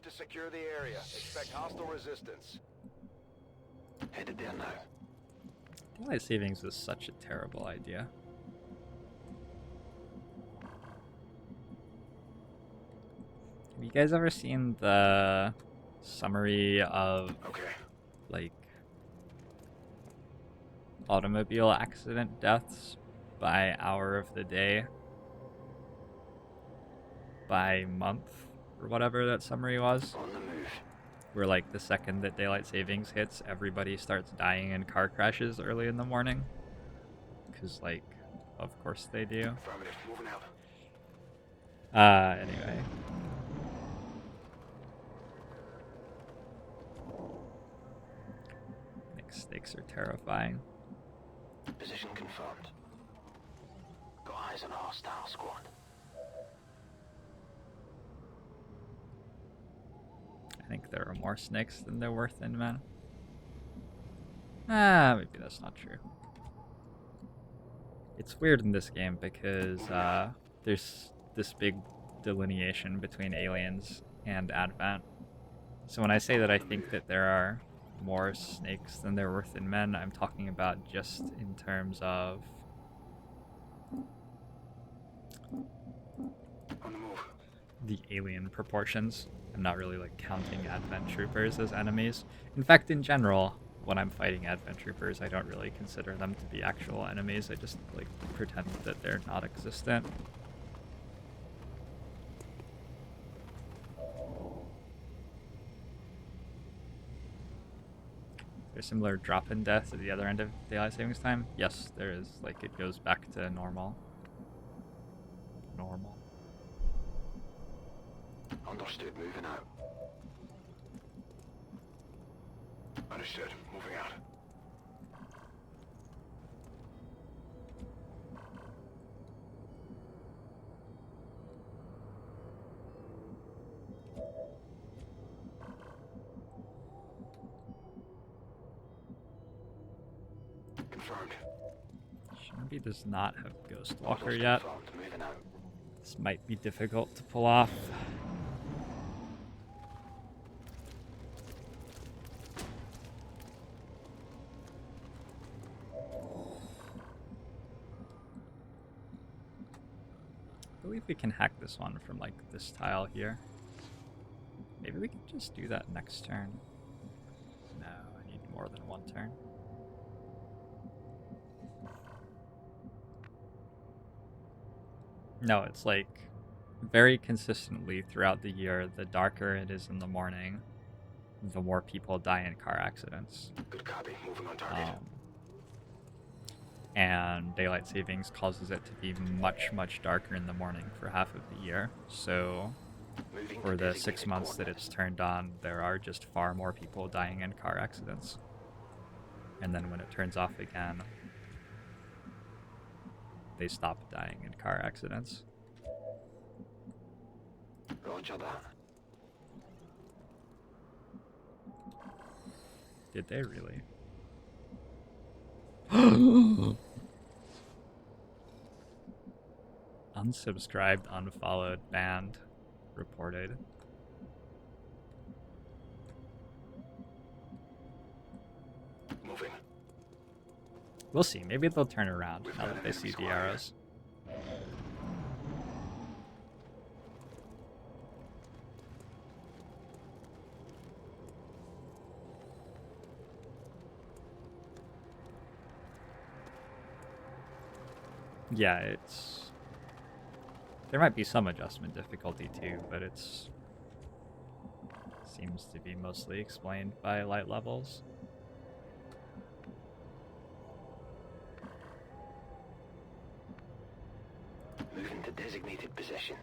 to secure the area. Expect hostile resistance. Headed there now. Daylight savings is such a terrible idea. Have you guys ever seen the summary of like automobile accident deaths by hour of the day, by month, or whatever that summary was? On the move. Where like the second that daylight savings hits, everybody starts dying in car crashes early in the morning. Because like, of course they do. Affirmative. Moving out. Anyway. I think stakes are terrifying. Position confirmed. Got eyes on a hostile squad. I think there are more snakes than there were thin men. Maybe that's not true. It's weird in this game because there's this big delineation between aliens and Advent. So when I say that I think that there are more snakes than there were thin men, I'm talking about just in terms of On the move. the alien proportions. I'm not really like counting Advent troopers as enemies. In fact, in general, when I'm fighting Advent troopers, I don't really consider them to be actual enemies. I just like pretend that they're not existent. There's similar drop-in death at the other end of daylight savings time. Yes, there is. Like it goes back to normal. Normal. Understood. Moving out. Understood. Moving out. Confirmed. Shinbi does not have Ghostwalker Orders yet. confirmed. Moving out. This might be difficult to pull off. I believe we can hack this one from like this tile here. Maybe we can just do that next turn. No, I need more than one turn. No, it's like very consistently throughout the year, the darker it is in the morning, the more people die in car accidents. Good copy. Moving on target. And daylight savings causes it to be much, much darker in the morning for half of the year. So Moving for to the 6 designated months that coordinates. it's turned on, there are just far more people dying in car accidents. And then when it turns off again, they stop dying in car accidents. Roger that. Did they really? Unsubscribed, unfollowed, banned, reported. Moving. We'll see. Maybe they'll turn around now that they see the arrows. Yeah, it's... There might be some adjustment difficulty too, but it's... seems to be mostly explained by light levels. Moving to designated position.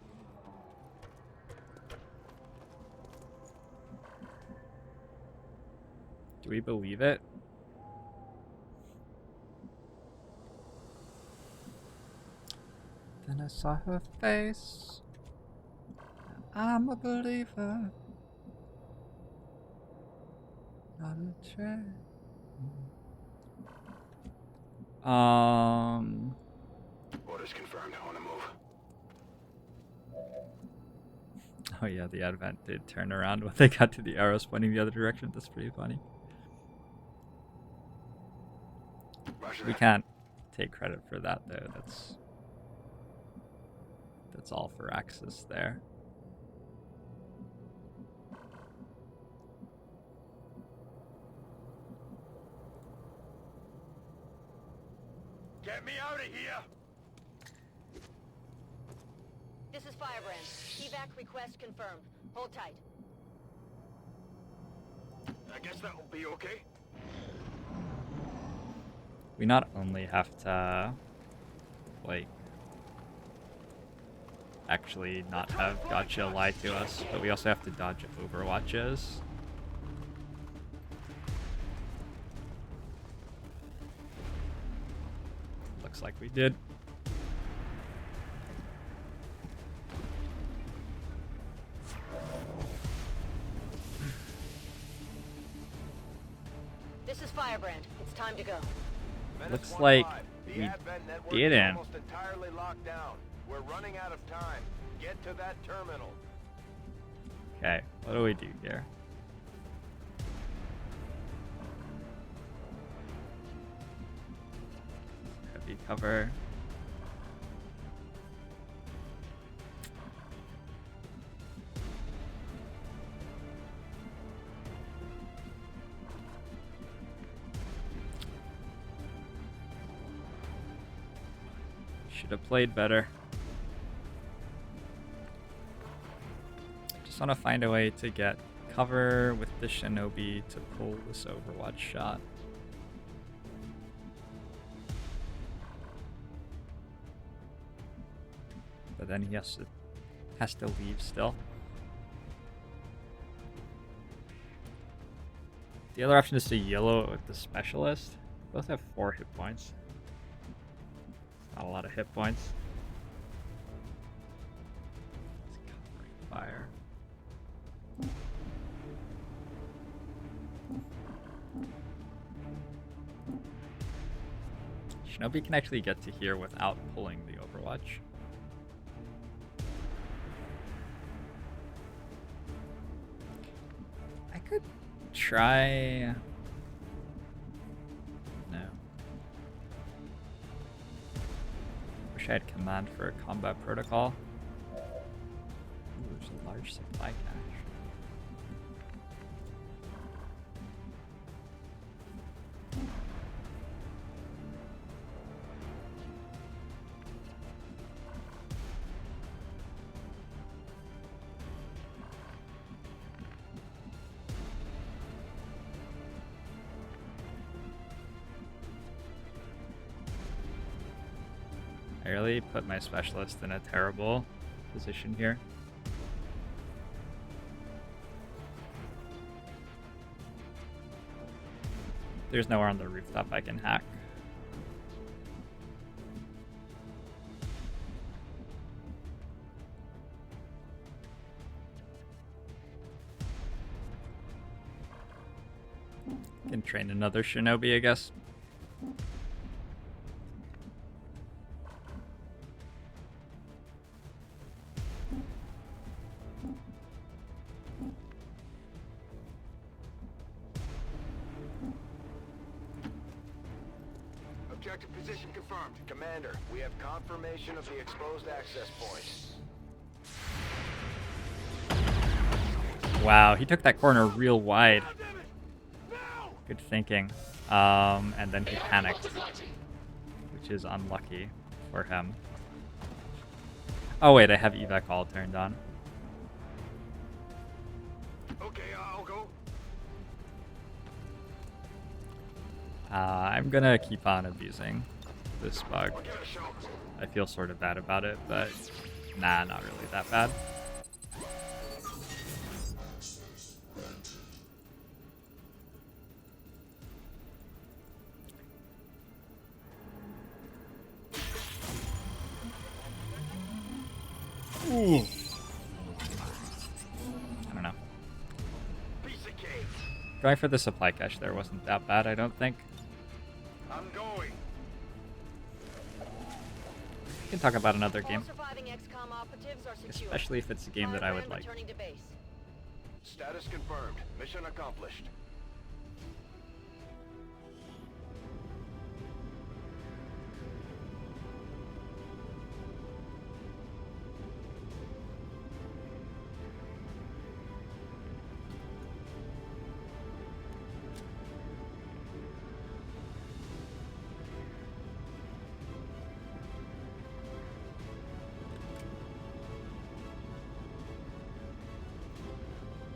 Do we believe it? Then I saw her face. I'm a believer. Not a train. Orders confirmed. On the move. Oh yeah, the advent did turn around when they got to the arrows pointing the other direction. That's pretty funny. Roger We that. can't take credit for that though. That's all for Axis there. Get me out of here! This is Firebrand. Evac request confirmed. Hold tight. I guess that will be okay. We not only have to, like, actually not have Gotcha lie to us, but we also have to dodge Overwatches. Looks like we did. This is Firebrand. It's time to go. Looks Menace like 1-5. The we Advent network didn't. is almost entirely locked down. We're running out of time. Get to that terminal. Okay, what do we do here? Heavy cover. Should have played better. Just want to find a way to get cover with the Shinobi to pull this Overwatch shot. But then he has to leave still. The other option is to yellow it with the specialist. Both have 4 hit points. Not a lot of hit points. It's covering fire. Shinobi can actually get to here without pulling the Overwatch. I could try... No. Wish I had command for a combat protocol. Ooh, there's a large supply cache. I really put my specialist in a terrible position here. There's nowhere on the rooftop I can hack. Can train another Shinobi, I guess. Objective position confirmed. Commander, we have confirmation of the exposed access points. Wow, he took that corner real wide. God damn it! Now! Good thinking. And then he panicked, which is unlucky for him. Oh wait, I have evac all turned on. Okay, I'll go. I'm gonna keep on abusing this bug. I'll give it a shot. I feel sort of bad about it, but nah, not really that bad. Ooh. I don't know. Piece of cake. Going for the supply cache there wasn't that bad, I don't think. I'm going. We can talk about another All game. surviving XCOM operatives are secure. especially if it's a game that I would Firebrand like. returning to base. Status confirmed. Mission accomplished.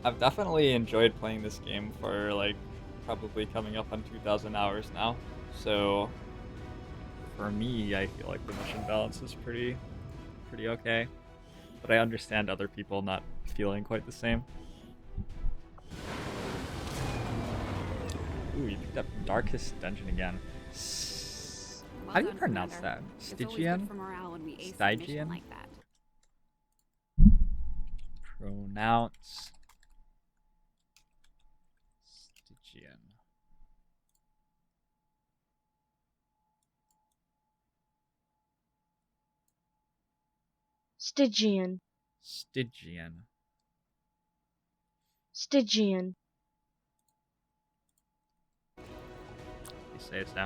I've definitely enjoyed playing this game for like probably coming up on 2,000 hours now. So for me, I feel like the mission balance is pretty okay. But I understand other people not feeling quite the same. Ooh, you picked up Darkest Dungeon again. How do you pronounce that? Stygian? Stygian? Like that. Pronounce Stygian. Stygian. Stygian. Stygian. You say so.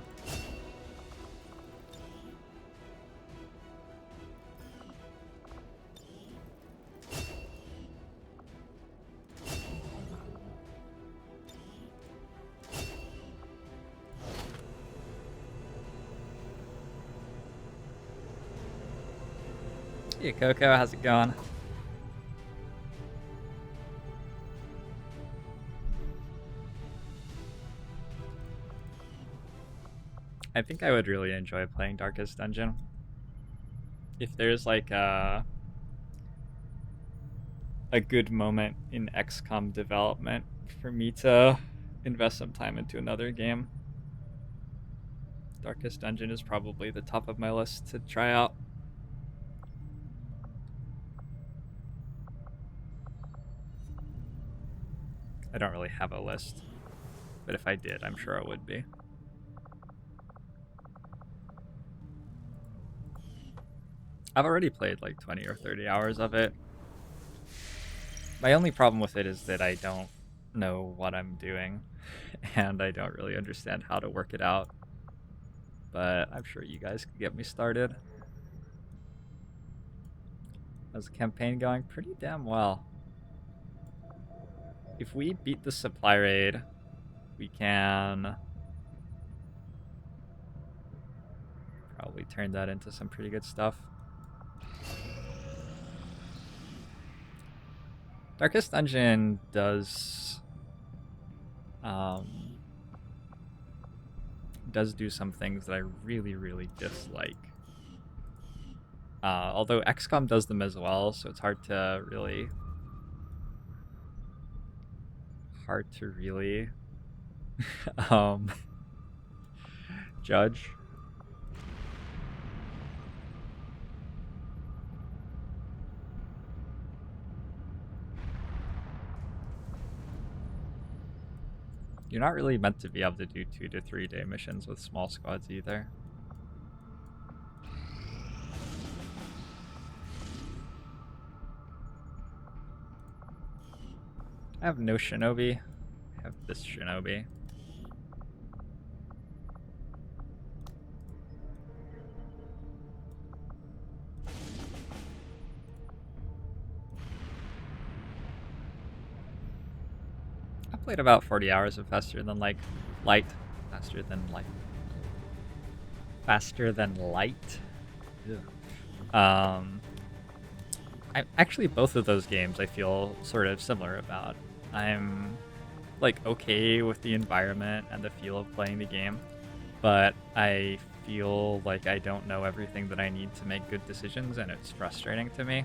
Hey Coco, how's it going? I think I would really enjoy playing Darkest Dungeon. If there's like a good moment in XCOM development for me to invest some time into another game, Darkest Dungeon is probably the top of my list to try out. I don't really have a list, but if I did, I'm sure it would be. I've already played like 20 or 30 hours of it. My only problem with it is that I don't know what I'm doing, and I don't really understand how to work it out. But I'm sure you guys can get me started. How's the campaign going? Pretty damn well. If we beat the supply raid, we can probably turn that into some pretty good stuff. Darkest Dungeon does do some things that I really dislike. Although XCOM does them as well, so it's hard to really judge. You're not really meant to be able to do 2 to 3 day missions with small squads either. I have no shinobi. I have this shinobi. I played about 40 hours of Faster Than Light. Faster Than Light. Actually, both of those games I feel sort of similar about. I'm like okay with the environment and the feel of playing the game, but I feel like I don't know everything that I need to make good decisions, and it's frustrating to me.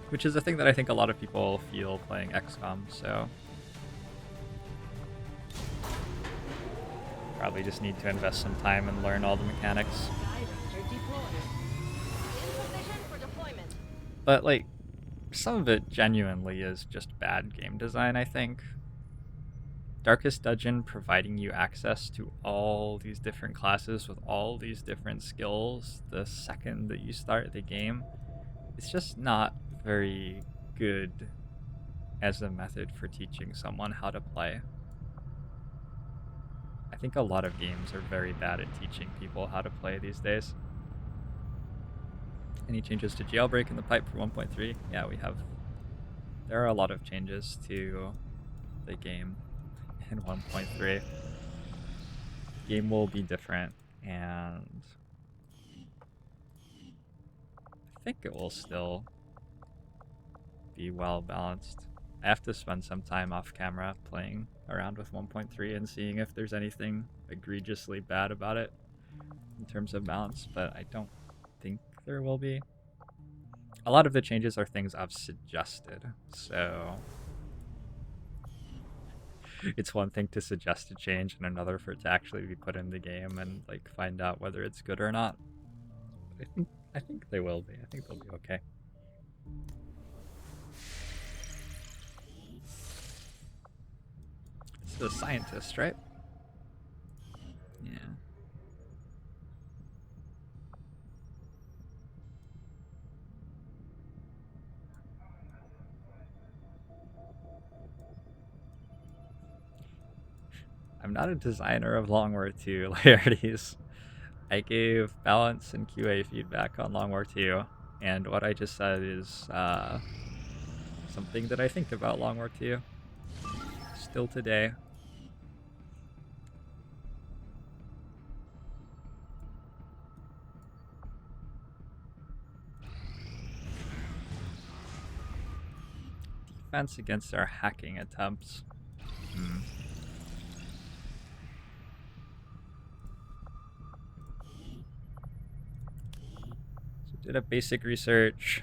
Which is a thing that I think a lot of people feel playing XCOM, so probably just need to invest some time and learn all the mechanics. But like, some of it genuinely is just bad game design, I think. Darkest Dungeon providing you access to all these different classes with all these different skills the second that you start the game, it's just not very good as a method for teaching someone how to play. I think a lot of games are very bad at teaching people how to play these days. Any changes to jailbreak in the pipe for 1.3? Yeah, we have. There are a lot of changes to the game in 1.3. The game will be different, and I think it will still be well balanced. I have to spend some time off camera playing around with 1.3 and seeing if there's anything egregiously bad about it in terms of balance, but I don't think there will be. A lot of the changes are things I've suggested, so it's one thing to suggest a change and another for it to actually be put in the game and like find out whether it's good or not. I think they will be. I think they'll be okay. It's the scientist, right? Yeah. I'm not a designer of Long War 2, Laertes. I gave balance and QA feedback on Long War 2, and what I just said is something that I think about Long War 2 still today. Defense against our hacking attempts. So did a basic research.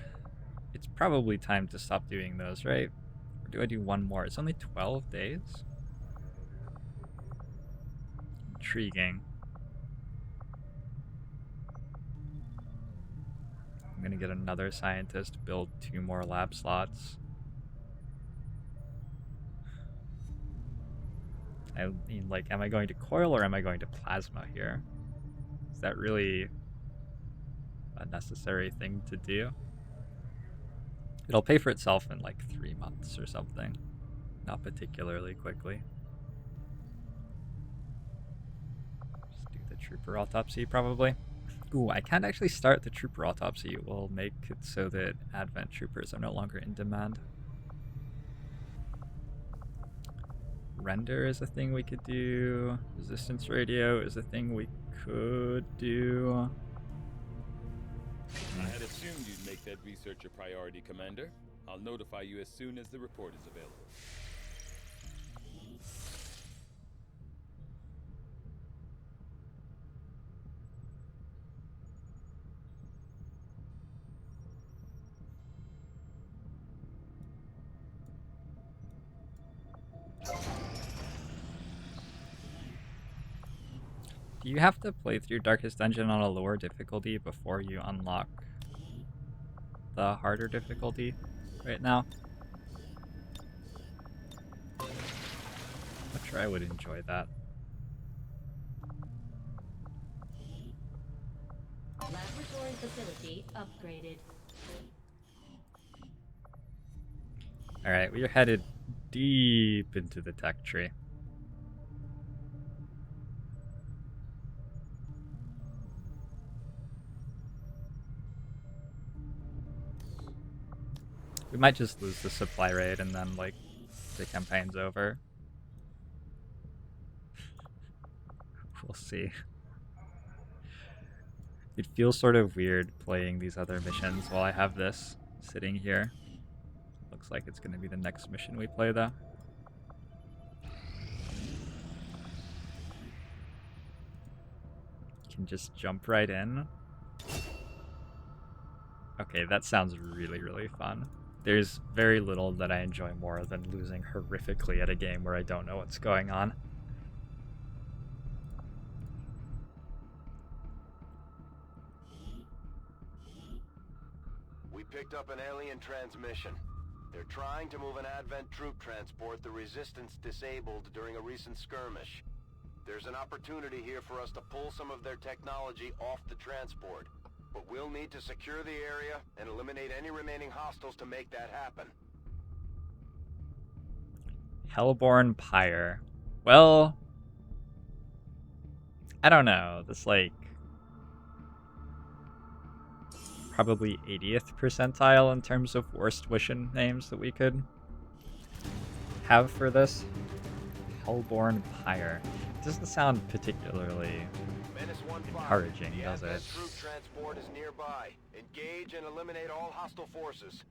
It's probably time to stop doing those, right? Or do I do one more? It's only 12 days? Intriguing. I'm gonna get another scientist, build 2 more lab slots. I mean, like, am I going to coil or am I going to plasma here? Is that really a necessary thing to do? It'll pay for itself in like 3 months or something. Not particularly quickly. Just do the trooper autopsy, probably. Ooh, I can't actually start the trooper autopsy. It will make it so that Advent troopers are no longer in demand. Render is a thing we could do. Resistance radio is a thing we could do. I had assumed you'd make that research a priority, Commander. I'll notify you as soon as the report is available. Do you have to play through Darkest Dungeon on a lower difficulty before you unlock the harder difficulty right now? I'm sure I would enjoy that. Laboratory facility upgraded. Alright, we are headed deep into the tech tree. We might just lose the supply raid and then, like, the campaign's over. We'll see. It feels sort of weird playing these other missions while I have this sitting here. Looks like it's going to be the next mission we play, though. Can just jump right in. Okay, that sounds really, really fun. There's very little that I enjoy more than losing horrifically at a game where I don't know what's going on. We picked up an alien transmission. They're trying to move an Advent troop transport the Resistance disabled during a recent skirmish. There's an opportunity here for us to pull some of their technology off the transport. But we'll need to secure the area and eliminate any remaining hostiles to make that happen. Hellborn Pyre. Well, I don't know. That's like probably 80th percentile in terms of worst wishing names that we could have for this. Hellborn Pyre. It doesn't sound particularly encouraging, The does it? Advent troop transport is nearby. Engage and eliminate all hostile forces.